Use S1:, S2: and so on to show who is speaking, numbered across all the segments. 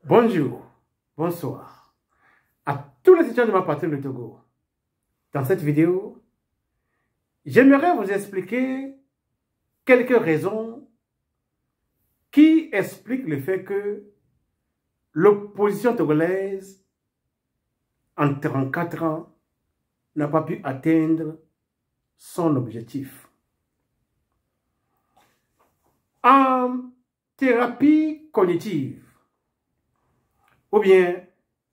S1: Bonjour, bonsoir à tous les étudiants de ma patrie, le Togo. Dans cette vidéo, j'aimerais vous expliquer quelques raisons qui expliquent le fait que l'opposition togolaise, en 34 ans, n'a pas pu atteindre son objectif. En thérapie cognitive, ou bien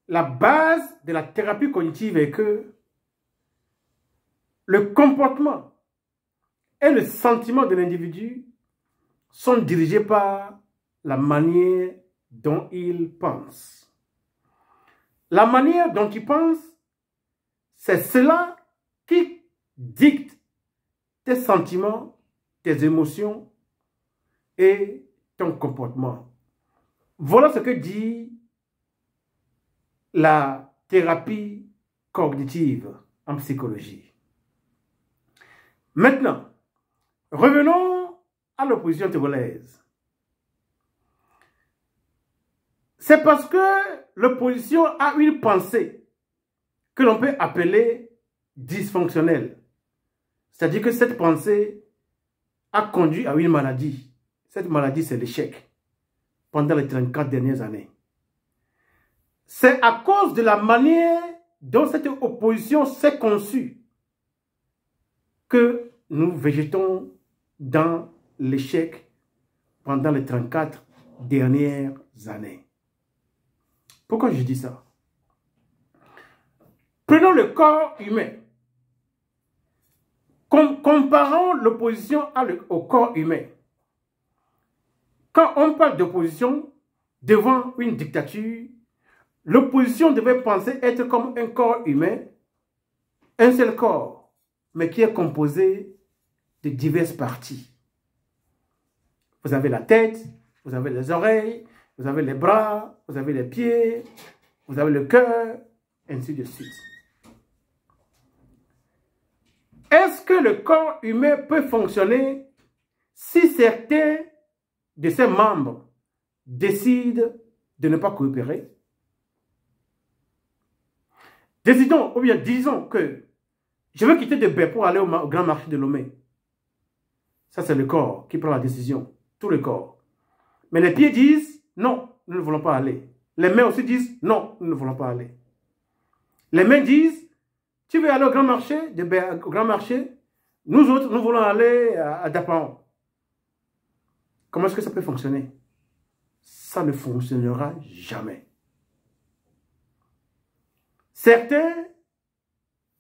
S1: la base de la thérapie cognitive est que le comportement et le sentiment de l'individu sont dirigés par la manière dont il pense. La manière dont il pense, c'est cela qui dicte tes sentiments, tes émotions et ton comportement. Voilà ce que dit la thérapie cognitive en psychologie. Maintenant, revenons à l'opposition togolaise. C'est parce que l'opposition a une pensée que l'on peut appeler dysfonctionnelle. C'est-à-dire que cette pensée a conduit à une maladie. Cette maladie, c'est l'échec pendant les 34 dernières années. C'est à cause de la manière dont cette opposition s'est conçue que nous végétons dans l'échec pendant les 34 dernières années. Pourquoi je dis ça? Prenons le corps humain. Comparons l'opposition au corps humain. Quand on parle d'opposition devant une dictature, l'opposition devait penser être comme un corps humain, un seul corps, mais qui est composé de diverses parties. Vous avez la tête, vous avez les oreilles, vous avez les bras, vous avez les pieds, vous avez le cœur, ainsi de suite. Est-ce que le corps humain peut fonctionner si certains de ses membres décident de ne pas coopérer? Décidons, ou bien disons que je veux quitter Debé pour aller au grand marché de Lomé. Ça, c'est le corps qui prend la décision, tout le corps. Mais les pieds disent, non, nous ne voulons pas aller. Les mains aussi disent, non, nous ne voulons pas aller. Les mains disent, tu veux aller au grand marché, au grand marché, nous autres, nous voulons aller à Dapan. Comment est-ce que ça peut fonctionner? Ça ne fonctionnera jamais. Certains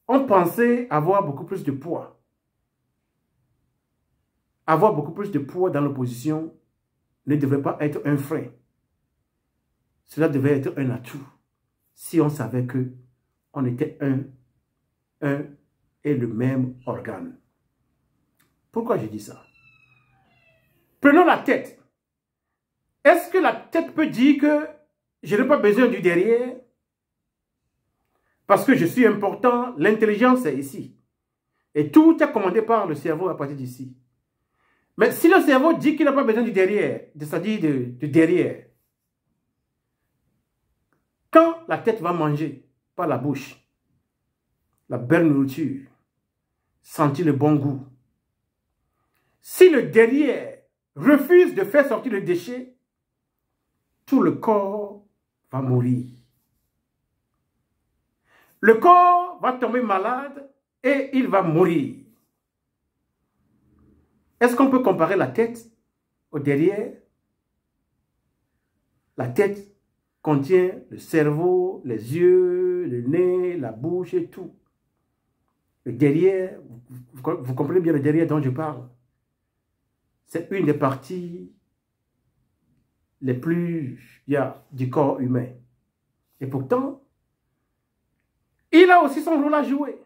S1: ont pensé avoir beaucoup plus de poids. Avoir beaucoup plus de poids dans l'opposition ne devait pas être un frein. Cela devait être un atout. Si on savait que on était un et le même organe. Pourquoi je dis ça? Prenons la tête. Est-ce que la tête peut dire que je n'ai pas besoin du derrière? Parce que je suis important, l'intelligence est ici. Et tout est commandé par le cerveau à partir d'ici. Mais si le cerveau dit qu'il n'a pas besoin du derrière, c'est-à-dire de derrière, quand la tête va manger par la bouche, la belle nourriture, sentir le bon goût, si le derrière refuse de faire sortir le déchet, tout le corps va mourir. Le corps va tomber malade et il va mourir. Est-ce qu'on peut comparer la tête au derrière? La tête contient le cerveau, les yeux, le nez, la bouche et tout. Le derrière, vous comprenez bien le derrière dont je parle? C'est une des parties les plus du corps humain. Et pourtant, il a aussi son rôle à jouer.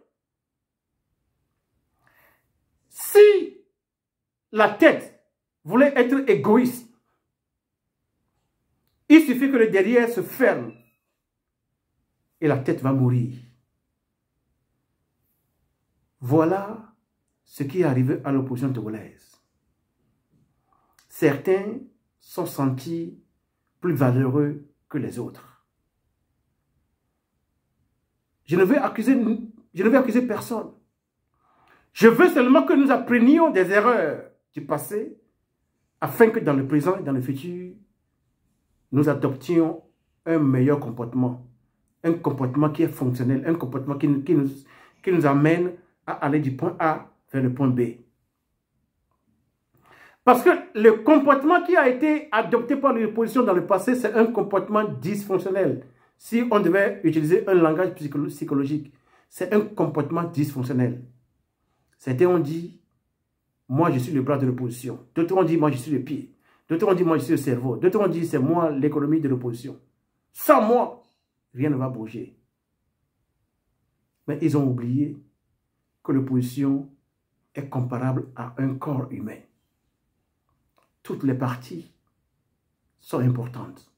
S1: Si la tête voulait être égoïste, il suffit que le derrière se ferme et la tête va mourir. Voilà ce qui est arrivé à l'opposition togolaise. Certains sont sentis plus valeureux que les autres. Je ne veux accuser personne. Je veux seulement que nous apprenions des erreurs du passé afin que dans le présent et dans le futur, nous adoptions un meilleur comportement. Un comportement qui est fonctionnel, un comportement qui nous amène à aller du point A vers le point B. Parce que le comportement qui a été adopté par l'opposition dans le passé, c'est un comportement dysfonctionnel. Si on devait utiliser un langage psychologique, c'est un comportement dysfonctionnel. Certains ont dit, moi je suis le bras de l'opposition. D'autres ont dit, moi je suis le pied. D'autres ont dit, moi je suis le cerveau. D'autres ont dit, c'est moi l'économie de l'opposition. Sans moi, rien ne va bouger. Mais ils ont oublié que l'opposition est comparable à un corps humain. Toutes les parties sont importantes.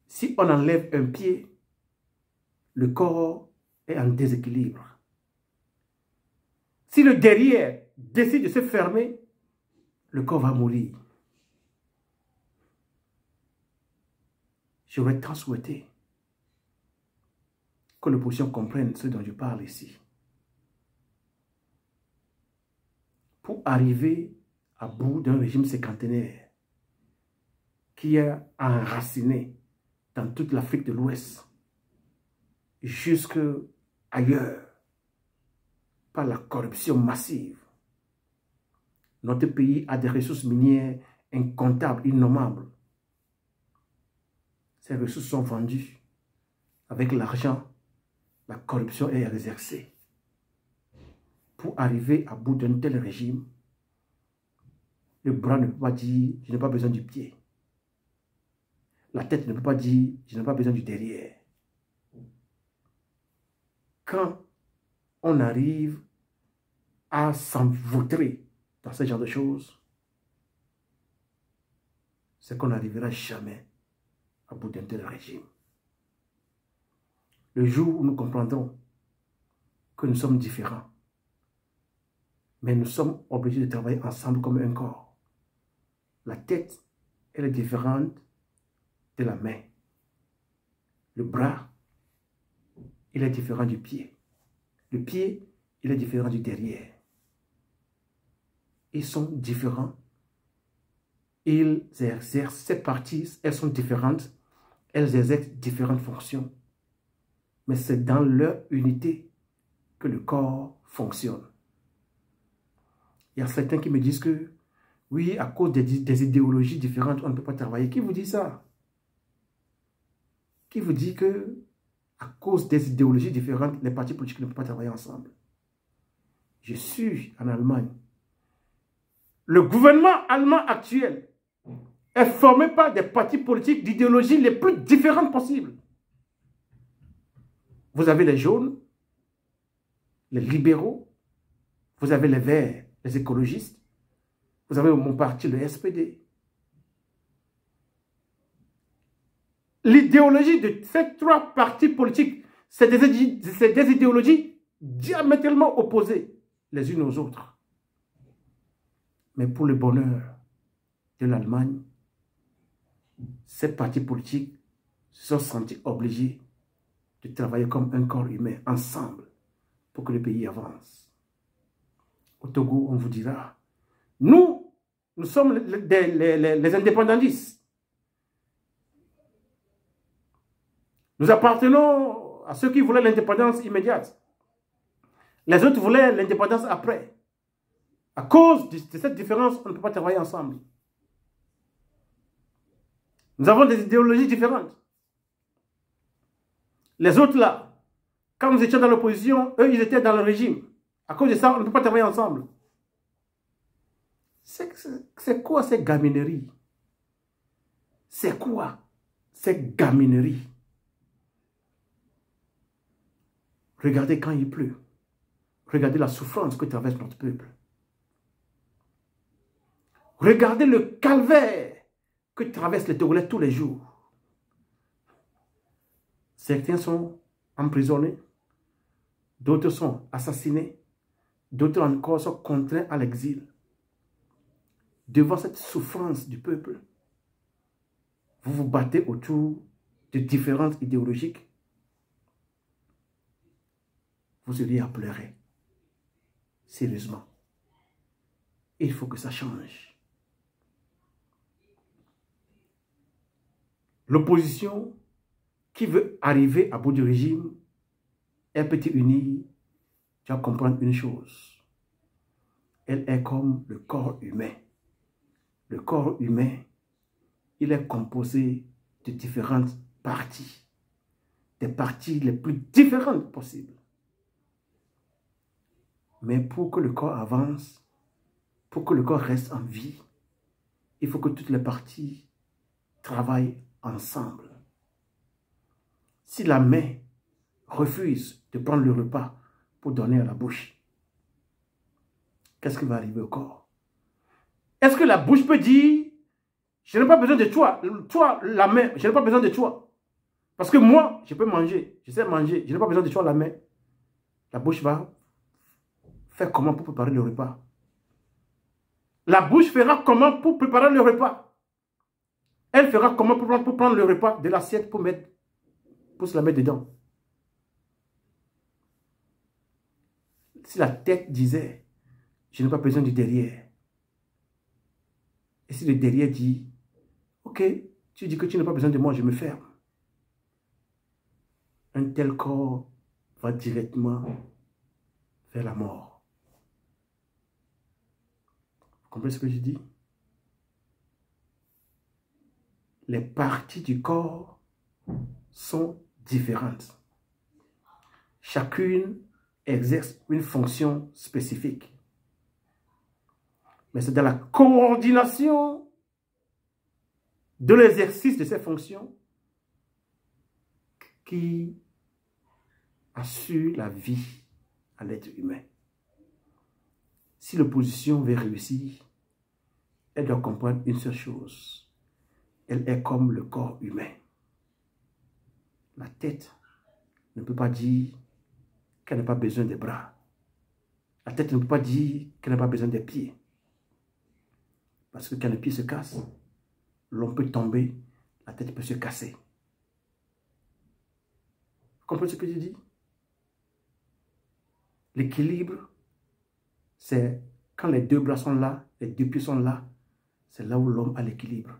S1: Si on enlève un pied, le corps est en déséquilibre. Si le derrière décide de se fermer, le corps va mourir. J'aurais tant souhaité que l'opposition comprenne ce dont je parle ici. Pour arriver à bout d'un régime cinquantenaire qui a enraciné dans toute l'Afrique de l'Ouest, jusque ailleurs, par la corruption massive. Notre pays a des ressources minières incomptables, innommables. Ces ressources sont vendues. Avec l'argent, la corruption est exercée. Pour arriver à bout d'un tel régime, le bras ne peut pas dire « je n'ai pas besoin du pied ». La tête ne peut pas dire « je n'ai pas besoin du derrière ». Quand on arrive à s'envautrer dans ce genre de choses, c'est qu'on n'arrivera jamais à bout d'un tel régime. Le jour où nous comprendrons que nous sommes différents, mais nous sommes obligés de travailler ensemble comme un corps. La tête, elle est différente de la main. Le bras, il est différent du pied. Le pied, il est différent du derrière. Ils sont différents. Ils exercent, ces parties, elles sont différentes. Elles exercent différentes fonctions. Mais c'est dans leur unité que le corps fonctionne. Il y a certains qui me disent que, oui, à cause des idéologies différentes, on ne peut pas travailler. Qui vous dit ça? Qui vous dit que, à cause des idéologies différentes, les partis politiques ne peuvent pas travailler ensemble? Je suis en Allemagne. Le gouvernement allemand actuel est formé par des partis politiques d'idéologies les plus différentes possibles. Vous avez les jaunes, les libéraux, vous avez les verts, les écologistes, vous avez mon parti, le SPD. L'idéologie de ces trois partis politiques, c'est des idéologies diamétralement opposées les unes aux autres. Mais pour le bonheur de l'Allemagne, ces partis politiques se sont sentis obligés de travailler comme un corps humain, ensemble, pour que le pays avance. Au Togo, on vous dira, nous sommes les indépendantistes. Nous appartenons à ceux qui voulaient l'indépendance immédiate. Les autres voulaient l'indépendance après. À cause de cette différence, on ne peut pas travailler ensemble. Nous avons des idéologies différentes. Les autres là, quand nous étions dans l'opposition, eux, ils étaient dans le régime. À cause de ça, on ne peut pas travailler ensemble. C'est quoi ces gamineries? C'est quoi ces gamineries? Regardez quand il pleut. Regardez la souffrance que traverse notre peuple. Regardez le calvaire que traversent les Togolais tous les jours. Certains sont emprisonnés, d'autres sont assassinés, d'autres encore sont contraints à l'exil. Devant cette souffrance du peuple, vous vous battez autour de différences idéologiques, vous seriez à pleurer. Sérieusement. Il faut que ça change. L'opposition qui veut arriver à bout du régime, elle peut unir, tu vas comprendre une chose. Elle est comme le corps humain. Le corps humain, il est composé de différentes parties. Des parties les plus différentes possibles. Mais pour que le corps avance, pour que le corps reste en vie, il faut que toutes les parties travaillent ensemble. Si la main refuse de prendre le repas pour donner à la bouche, qu'est-ce qui va arriver au corps? Est-ce que la bouche peut dire, je n'ai pas besoin de toi, toi la main, je n'ai pas besoin de toi. Parce que moi, je peux manger, je sais manger, je n'ai pas besoin de toi la main. La bouche va faire comment pour préparer le repas? La bouche fera comment pour préparer le repas? Elle fera comment pour prendre le repas de l'assiette pour se la mettre dedans? Si la tête disait, je n'ai pas besoin du derrière. Et si le derrière dit, ok, tu dis que tu n'as pas besoin de moi, je me ferme. Un tel corps va directement vers la mort. Vous comprenez ce que je dis? Les parties du corps sont différentes. Chacune exerce une fonction spécifique. Mais c'est dans la coordination de l'exercice de ces fonctions qui assure la vie à l'être humain. Si l'opposition veut réussir, elle doit comprendre une seule chose. Elle est comme le corps humain. La tête ne peut pas dire qu'elle n'a pas besoin des bras. La tête ne peut pas dire qu'elle n'a pas besoin des pieds. Parce que quand les pieds se cassent, l'on peut tomber, la tête peut se casser. Vous comprenez ce que je dis? L'équilibre, c'est quand les deux bras sont là, les deux pieds sont là, c'est là où l'homme a l'équilibre.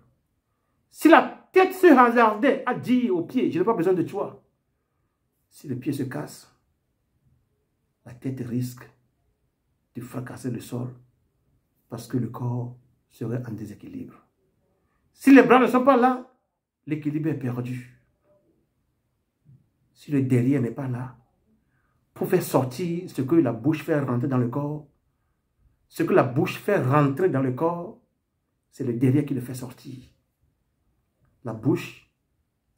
S1: Si la tête se hasardait à dire aux pieds, je n'ai pas besoin de toi. Si le pied se casse, la tête risque de fracasser le sol parce que le corps serait en déséquilibre. Si les bras ne sont pas là, l'équilibre est perdu. Si le derrière n'est pas là, pour faire sortir ce que la bouche fait rentrer dans le corps, ce que la bouche fait rentrer dans le corps, c'est le derrière qui le fait sortir. La bouche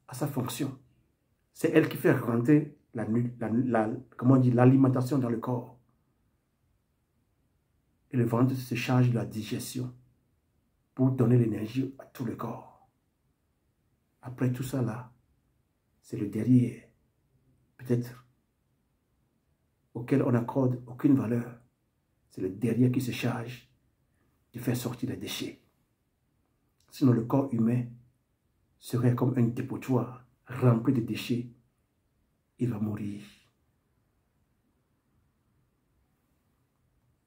S1: a sa fonction. C'est elle qui fait rentrer l'alimentation dans le corps. Et le ventre se charge de la digestion pour donner l'énergie à tout le corps. Après tout ça là, c'est le derrière, peut-être, auquel on n'accorde aucune valeur. C'est le derrière qui se charge de faire sortir les déchets. Sinon, le corps humain serait comme un dépotoir rempli de déchets. Il va mourir.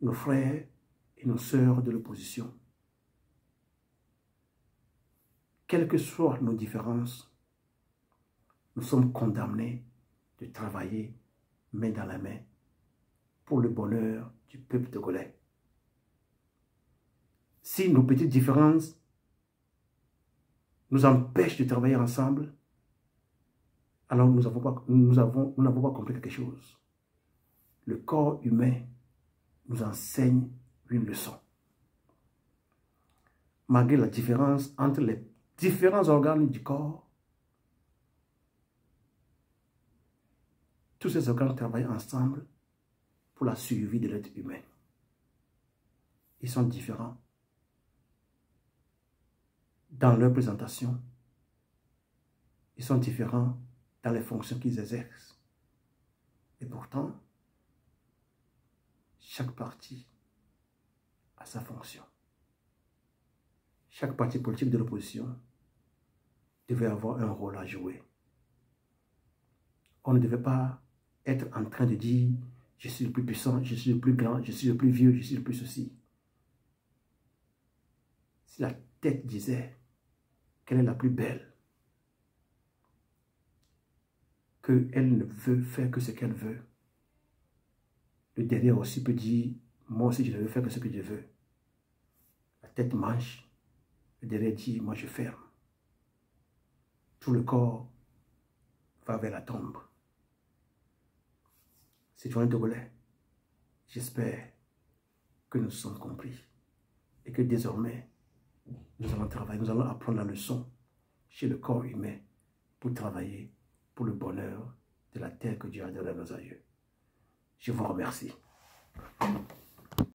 S1: Nos frères et nos sœurs de l'opposition, quelles que soient nos différences, nous sommes condamnés de travailler main dans la main pour le bonheur du peuple togolais. Si nos petites différences nous empêchent de travailler ensemble, alors nous n'avons pas compris quelque chose. Le corps humain nous enseigne une leçon. Malgré la différence entre les différents organes du corps, tous ces organes travaillent ensemble pour la survie de l'être humain. Ils sont différents dans leur présentation. Ils sont différents dans les fonctions qu'ils exercent. Et pourtant, chaque parti a sa fonction. Chaque parti politique de l'opposition devait avoir un rôle à jouer. On ne devait pas être en train de dire « je suis le plus puissant, je suis le plus grand, je suis le plus vieux, je suis le plus ceci ». Si la tête disait qu'elle est la plus belle, qu'elle ne veut faire que ce qu'elle veut, le derrière aussi peut dire « moi aussi je ne veux faire que ce que je veux ». La tête mange, le derrière dit « moi je ferme ». Tout le corps va vers la tombe. Citoyens togolais, j'espère que nous sommes compris et que désormais, nous allons travailler, nous allons apprendre la leçon chez le corps humain pour travailler pour le bonheur de la terre que Dieu a donnée à nos aïeux. Je vous remercie.